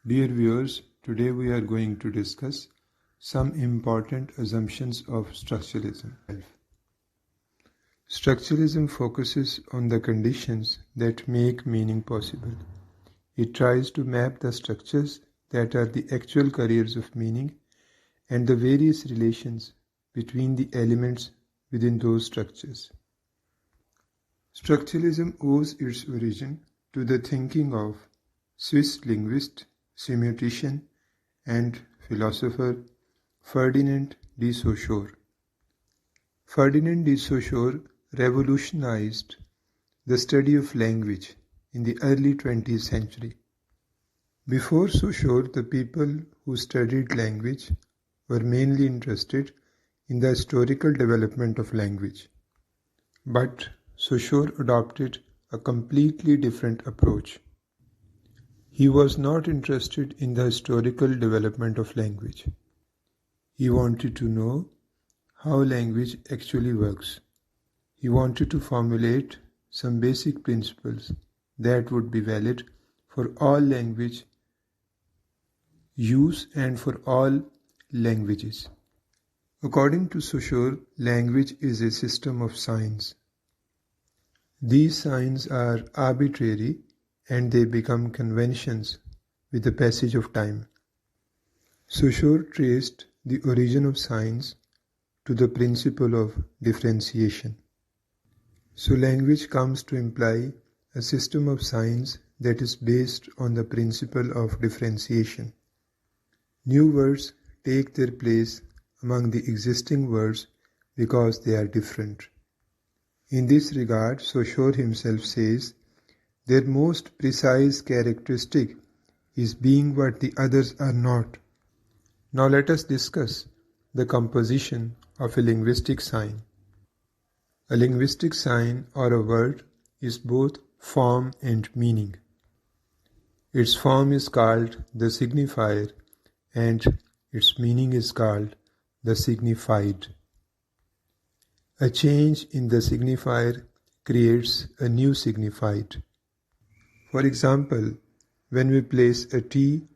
Dear viewers, today we are going to discuss some important assumptions of structuralism. Structuralism focuses on the conditions that make meaning possible. It tries to map the structures that are the actual carriers of meaning and the various relations between the elements within those structures. Structuralism owes its origin to the thinking of Swiss linguist, semiotician, and philosopher Ferdinand de Saussure. Ferdinand de Saussure revolutionized the study of language in the early 20th century. Before Saussure, the people who studied language were mainly interested in the historical development of language. But Saussure adopted a completely different approach. He was not interested in the historical development of language. He wanted to know how language actually works. He wanted to formulate some basic principles that would be valid for all language use and for all languages. According to Saussure, language is a system of signs. These signs are arbitrary and they become conventions with the passage of time. Saussure traced the origin of signs to the principle of differentiation. So language comes to imply a system of signs that is based on the principle of differentiation. New words take their place among the existing words because they are different. In this regard, Saussure himself says, their most precise characteristic is being what the others are not. Now let us discuss the composition of a linguistic sign. A linguistic sign or a word is both form and meaning. Its form is called the signifier and its meaning is called the signified. A change in the signifier creates a new signified. For example, when we place a T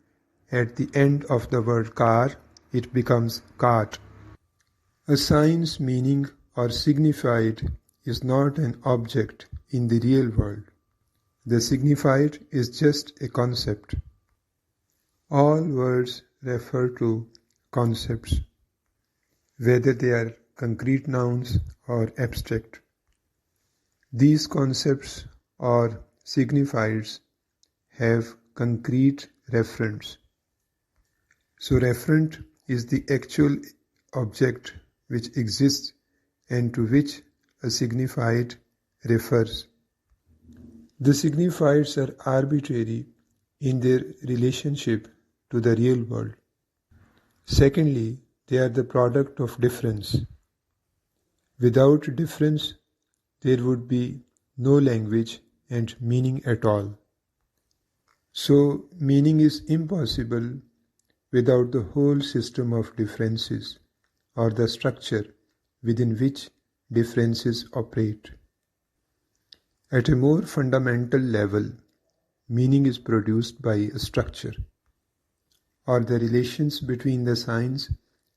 at the end of the word car, it becomes cart. A sign's meaning or signified is not an object in the real world. The signified is just a concept. All words refer to concepts, whether they are concrete nouns or abstract. These concepts or signifiers have concrete referents. So referent is the actual object which exists and to which a signified refers. The signifiers are arbitrary in their relationship to the real world. Secondly, they are the product of difference. Without difference, there would be no language and meaning at all. So, meaning is impossible without the whole system of differences or the structure within which differences operate. At a more fundamental level, meaning is produced by a structure or the relations between the signs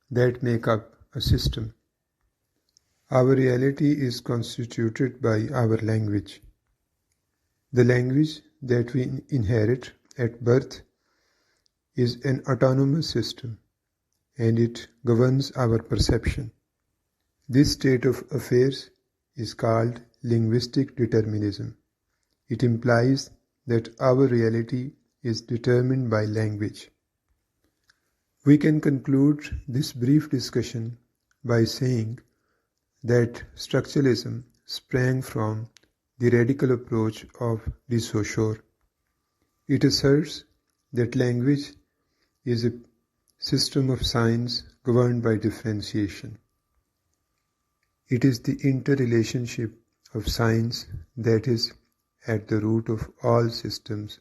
that make up a system. Our reality is constituted by our language. The language that we inherit at birth is an autonomous system and it governs our perception. This state of affairs is called linguistic determinism. It implies that our reality is determined by language. We can conclude this brief discussion by saying that structuralism sprang from the radical approach of de Saussure. It asserts that language is a system of signs governed by differentiation. It is the interrelationship of signs that is at the root of all systems,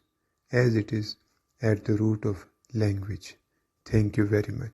as it is at the root of language. Thank you very much.